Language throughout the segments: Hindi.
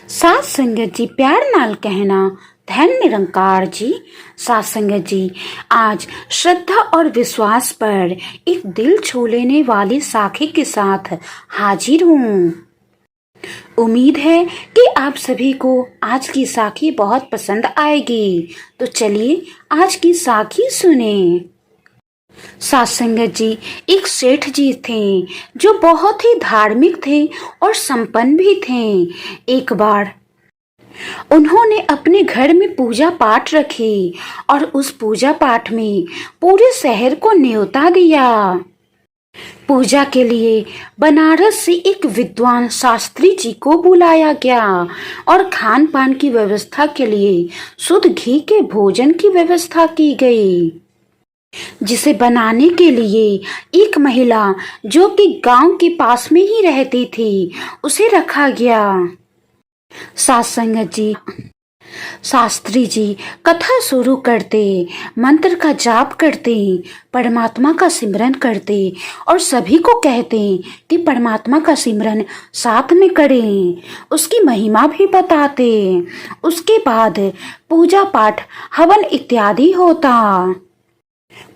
सात संगत जी प्यार नाल कहना धन निरंकार जी। सात संगत जी, आज श्रद्धा और विश्वास पर एक दिल छू लेने वाली साखी के साथ हाजिर हूँ। उम्मीद है कि आप सभी को आज की साखी बहुत पसंद आएगी। तो चलिए आज की साखी सुने। सात संगत जी, एक सेठ जी थे जो बहुत ही धार्मिक थे और संपन्न भी थे। एक बार उन्होंने अपने घर में पूजा पाठ रखी और उस पूजा पाठ में पूरे शहर को न्योता दिया। पूजा के लिए बनारस से एक विद्वान शास्त्री जी को बुलाया गया और खान पान की व्यवस्था के लिए शुद्ध घी के भोजन की व्यवस्था की गई, जिसे बनाने के लिए एक महिला जो कि गांव के पास में ही रहती थी उसे रखा गया। सात संगत जी, शास्त्री जी कथा शुरू करते, मंत्र का जाप करते, परमात्मा का सिमरन करते और सभी को कहते कि परमात्मा का सिमरन साथ में करें, उसकी महिमा भी बताते। उसके बाद पूजा पाठ, हवन इत्यादि होता।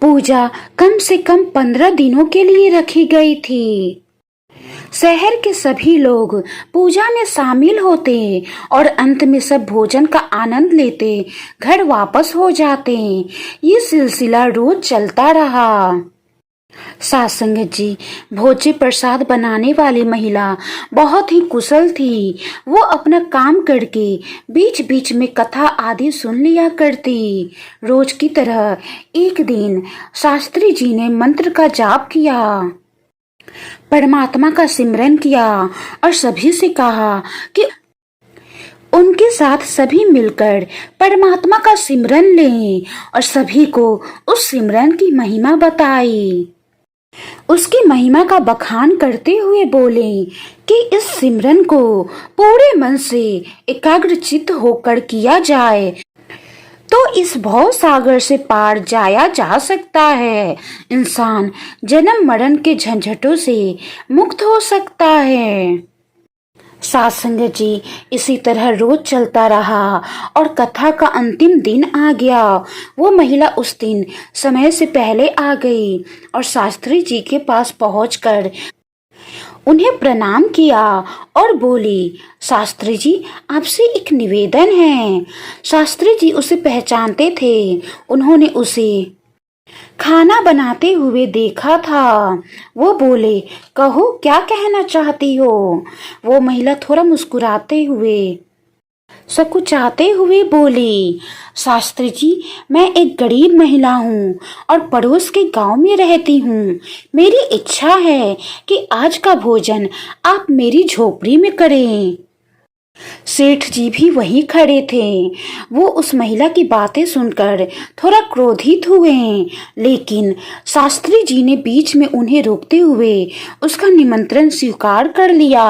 पूजा कम से कम 15 दिनों के लिए रखी गई थी। शहर के सभी लोग पूजा में शामिल होते और अंत में सब भोजन का आनंद लेते घर वापस हो जाते। ये सिलसिला रोज चलता रहा। सात संगत जी, भोज्य प्रसाद बनाने वाली महिला बहुत ही कुशल थी। वो अपना काम करके बीच बीच में कथा आदि सुन लिया करती। रोज की तरह एक दिन शास्त्री जी ने मंत्र का जाप किया, परमात्मा का सिमरन किया और सभी से कहा कि उनके साथ सभी मिलकर परमात्मा का सिमरन लें और सभी को उस सिमरन की महिमा बताई। उसकी महिमा का बखान करते हुए बोले कि इस सिमरन को पूरे मन से एकाग्रचित्त होकर किया जाए तो इस भव सागर से पार जाया जा सकता है। इंसान जन्म मरण के झंझटों से मुक्त हो सकता है। सात संगत जी, इसी तरह रोज चलता रहा और कथा का अंतिम दिन आ गया। वो महिला उस दिन समय से पहले आ गई और शास्त्री जी के पास पहुंचकर उन्हें प्रणाम किया और बोली, शास्त्री जी आपसे एक निवेदन है। शास्त्री जी उसे पहचानते थे। उन्होंने उसे खाना बनाते हुए देखा था। वो बोले, कहो क्या कहना चाहती हो। वो महिला थोड़ा मुस्कुराते हुए सकुचाते हुए बोली, शास्त्री जी मैं एक गरीब महिला हूँ और पड़ोस के गांव में रहती हूँ। मेरी इच्छा है कि आज का भोजन आप मेरी झोपड़ी में करें। सेठ जी भी वहीं खड़े थे। वो उस महिला की बातें सुनकर थोड़ा क्रोधित हुए, लेकिन शास्त्री जी ने बीच में उन्हें रोकते हुए उसका निमंत्रण स्वीकार कर लिया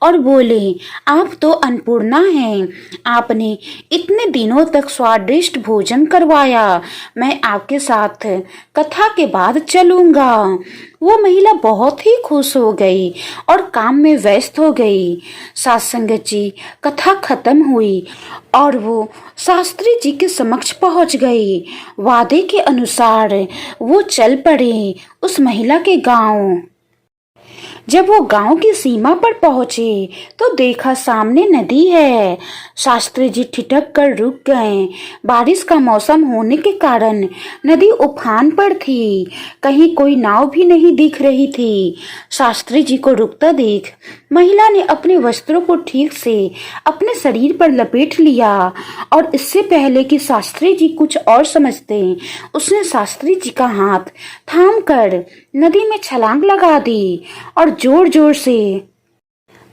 और बोले, आप तो अन्नपूर्णा हैं। आपने इतने दिनों तक स्वादिष्ट भोजन करवाया। मैं आपके साथ कथा के बाद चलूंगा। वो महिला बहुत ही खुश हो गई और काम में व्यस्त हो गई। सात संगत जी, कथा खत्म हुई और वो शास्त्री जी के समक्ष पहुंच गई। वादे के अनुसार वो चल पड़े उस महिला के गांव। जब वो गांव की सीमा पर पहुंचे तो देखा सामने नदी है। शास्त्री जी ठिठक कर रुक गए। बारिश का मौसम होने के कारण नदी उफान पर थी। कहीं कोई नाव भी नहीं दिख रही थी। शास्त्री जी को रुकता देख महिला ने अपने वस्त्रों को ठीक से अपने शरीर पर लपेट लिया और इससे पहले कि शास्त्री जी कुछ और समझते, उसने शास्त्री जी का हाथ थाम कर नदी में छलांग लगा दी और जोर जोर से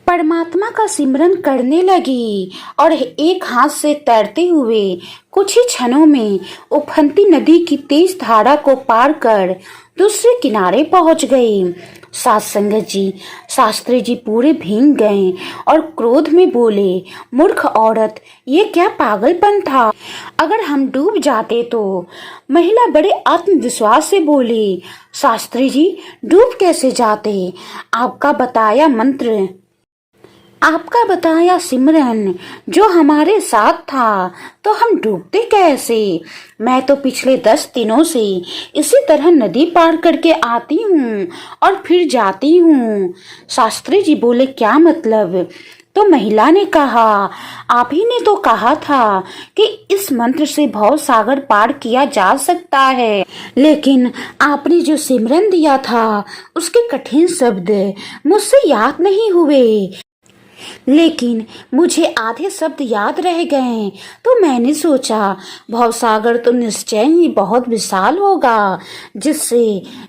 परमात्मा का सिमरन करने लगी और एक हाथ से तैरते हुए कुछ ही क्षणों में उफनती नदी की तेज धारा को पार कर दूसरे किनारे पहुंच गई। सात संगत जी, शास्त्री जी पूरे भीग गए और क्रोध में बोले, मूर्ख औरत, ये क्या पागलपन था। अगर हम डूब जाते तो। महिला बड़े आत्मविश्वास से बोली, शास्त्री जी डूब कैसे जाते। आपका बताया मंत्र आपका बताया सिमरन जो हमारे साथ था तो हम डूबते कैसे। मैं तो पिछले 10 दिनों से इसी तरह नदी पार करके आती हूँ और फिर जाती हूँ। शास्त्री जी बोले, क्या मतलब। तो महिला ने कहा, आप ही ने तो कहा था कि इस मंत्र से भव सागर पार किया जा सकता है, लेकिन आपने जो सिमरन दिया था उसके कठिन शब्द मुझसे याद नहीं हुए। लेकिन मुझे आधे शब्द याद रह गए तो मैंने सोचा भवसागर तो निश्चय ही बहुत विशाल होगा जिससे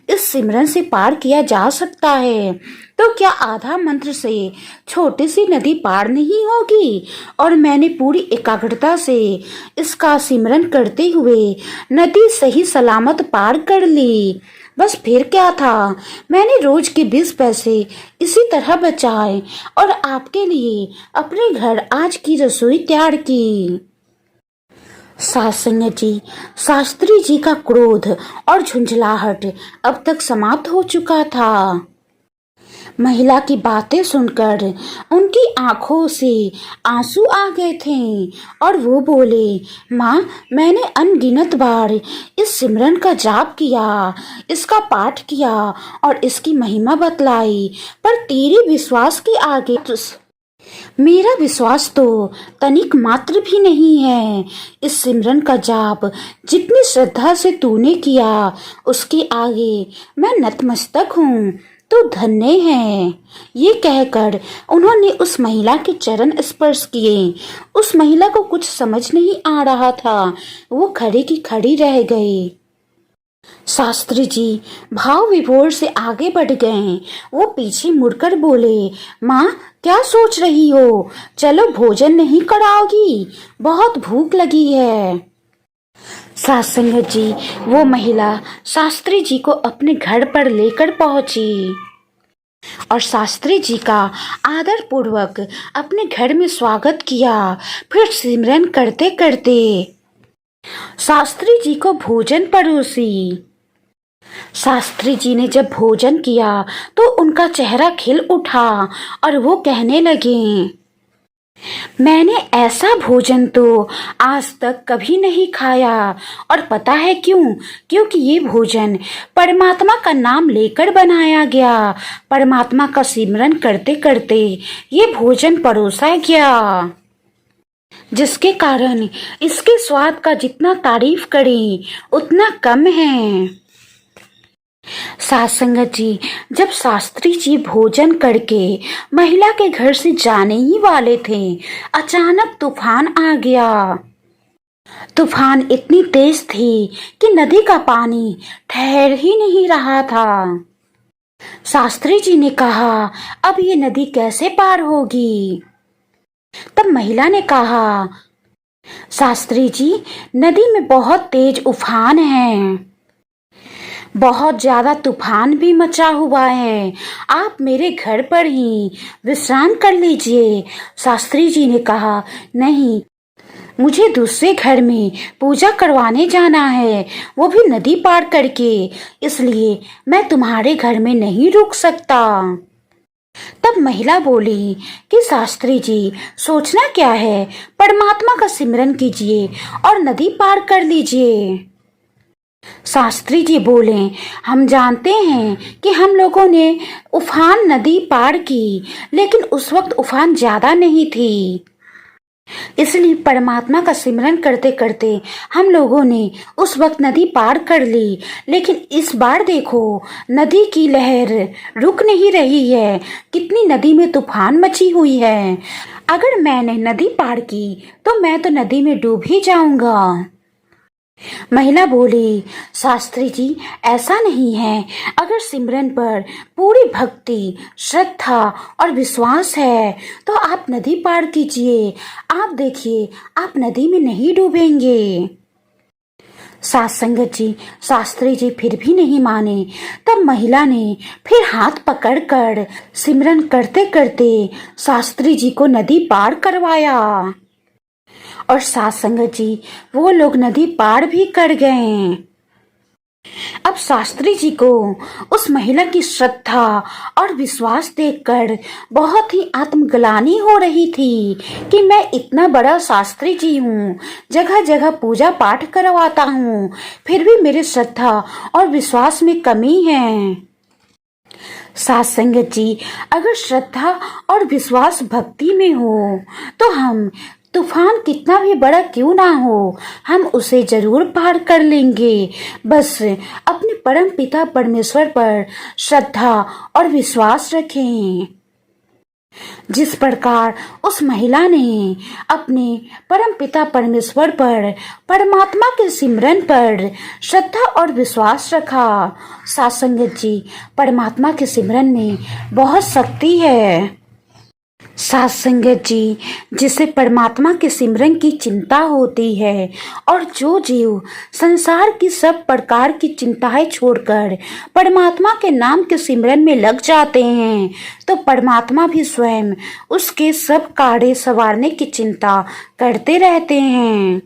इस सिमरन से पार किया जा सकता है। तो क्या आधा मंत्र से छोटी सी नदी पार नहीं होगी। और मैंने पूरी एकाग्रता से इसका सिमरन करते हुए नदी सही सलामत पार कर ली। बस फिर क्या था, मैंने रोज के 20 पैसे इसी तरह बचाए और आपके लिए अपने घर आज की रसोई तैयार की। सासंग जी, शास्त्री जी का क्रोध और झुंझलाहट अब तक समाप्त हो चुका था। महिला की बातें सुनकर उनकी आंखों से आंसू आ गए थे और वो बोले, माँ, मैंने अनगिनत बार इस सिमरन का जाप किया, इसका पाठ किया और इसकी महिमा बतलाई, पर तेरे विश्वास के आगे तो मेरा विश्वास तो तनिक मात्र भी नहीं है। इस सिमरन का जाप जितनी श्रद्धा से तूने किया उसके आगे मैं नतमस्तक हूँ, तो धन्य है। ये कहकर उन्होंने उस महिला के चरण स्पर्श किए। उस महिला को कुछ समझ नहीं आ रहा था, वो खड़ी की खड़ी रह गई। शास्त्री जी भाव विभोर से आगे बढ़ गए। वो पीछे मुड़कर बोले, माँ, क्या सोच रही हो, चलो भोजन नहीं कराओगी, बहुत भूख लगी है। सासंगत जी, वो महिला शास्त्री जी को अपने घर पर लेकर पहुंची और शास्त्री जी का आदर पूर्वक अपने घर में स्वागत किया। फिर सिमरन करते करते शास्त्री जी को भोजन परोसी। शास्त्री जी ने जब भोजन किया तो उनका चेहरा खिल उठा और वो कहने लगे, मैंने ऐसा भोजन तो आज तक कभी नहीं खाया। और पता है क्यों? क्योंकि ये भोजन परमात्मा का नाम लेकर बनाया गया, परमात्मा का सिमरन करते करते ये भोजन परोसा गया, जिसके कारण इसके स्वाद का जितना तारीफ करें उतना कम है। सासंगत जी, जब शास्त्री जी भोजन करके महिला के घर से जाने ही वाले थे, अचानक तूफान आ गया। तूफान इतनी तेज थी कि नदी का पानी ठहर ही नहीं रहा था। शास्त्री जी ने कहा, अब ये नदी कैसे पार होगी। तब महिला ने कहा, शास्त्री जी, नदी में बहुत तेज उफान है, बहुत ज्यादा तूफान भी मचा हुआ है, आप मेरे घर पर ही विश्राम कर लीजिए। शास्त्री जी ने कहा, नहीं, मुझे दूसरे घर में पूजा करवाने जाना है, वो भी नदी पार करके, इसलिए मैं तुम्हारे घर में नहीं रुक सकता। तब महिला बोली कि शास्त्री जी, सोचना क्या है, परमात्मा का सिमरन कीजिए और नदी पार कर लीजिए। शास्त्री जी बोले, हम जानते हैं कि हम लोगों ने उफान नदी पार की, लेकिन उस वक्त उफान ज्यादा नहीं थी, इसलिए परमात्मा का सिमरन करते करते हम लोगों ने उस वक्त नदी पार कर ली। लेकिन इस बार देखो, नदी की लहर रुक नहीं रही है, कितनी नदी में तूफान मची हुई है। अगर मैंने नदी पार की तो मैं तो नदी में डूब ही जाऊंगा। महिला बोली, शास्त्री जी, ऐसा नहीं है, अगर सिमरन पर पूरी भक्ति, श्रद्धा और विश्वास है तो आप नदी पार कीजिए, आप देखिए आप नदी में नहीं डूबेंगे। सासंगत जी, शास्त्री जी फिर भी नहीं माने। तब महिला ने फिर हाथ पकड़कर सिमरन करते करते शास्त्री जी को नदी पार करवाया और सासंगत जी, वो लोग नदी पार भी कर गए। अब शास्त्री जी को उस महिला की श्रद्धा और विश्वास देखकर बहुत ही आत्मग्लानि हो रही थी कि मैं इतना बड़ा शास्त्री जी हूँ, जगह जगह पूजा पाठ करवाता हूँ, फिर भी मेरी श्रद्धा और विश्वास में कमी है। साथ संगत जी, अगर श्रद्धा और विश्वास भक्ति में हो तो हम तूफान कितना भी बड़ा क्यों ना हो, हम उसे जरूर पार कर लेंगे। बस अपने परम पिता परमेश्वर पर श्रद्धा और विश्वास रखें। जिस प्रकार उस महिला ने अपने परम पिता परमेश्वर पर, परमात्मा के सिमरन पर श्रद्धा और विश्वास रखा। साथ संगत जी, परमात्मा के सिमरन में बहुत शक्ति है। साथ संगत जी, जिसे परमात्मा के सिमरन की चिंता होती है और जो जीव संसार की सब प्रकार की चिंताएं छोड़कर परमात्मा के नाम के सिमरन में लग जाते हैं, तो परमात्मा भी स्वयं उसके सब काढ़े संवारने की चिंता करते रहते हैं।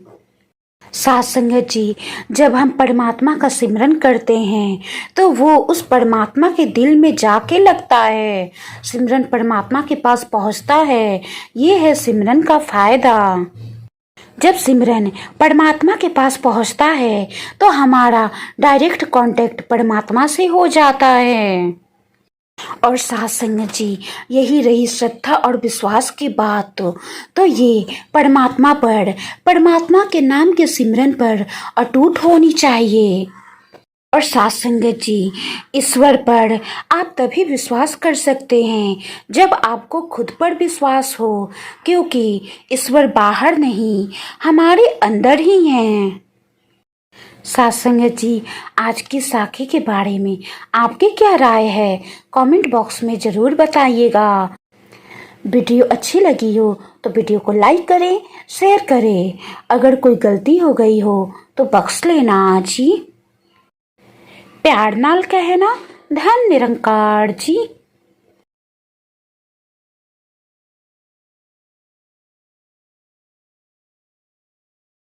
साथ संगत जी, जब हम परमात्मा का सिमरन करते हैं तो वो उस परमात्मा के दिल में जाके लगता है, सिमरन परमात्मा के पास पहुंचता है। ये है सिमरन का फायदा। जब सिमरन परमात्मा के पास पहुंचता है तो हमारा डायरेक्ट कांटेक्ट परमात्मा से हो जाता है। और साथ संगत जी, यही रही श्रद्धा और विश्वास की बात, तो ये परमात्मा पर, परमात्मा के नाम के सिमरन पर अटूट होनी चाहिए। और साथ संगत जी, ईश्वर पर आप तभी विश्वास कर सकते हैं जब आपको खुद पर विश्वास हो, क्योंकि ईश्वर बाहर नहीं, हमारे अंदर ही हैं। साथ संगत जी, आज की साखी के बारे में आपकी क्या राय है, कमेंट बॉक्स में ज़रूर बताइएगा। वीडियो अच्छी लगी हो तो वीडियो को लाइक करें, शेयर करें। अगर कोई गलती हो गई हो तो बख्श लेना जी। प्यार नाल कहना, धन निरंकार जी।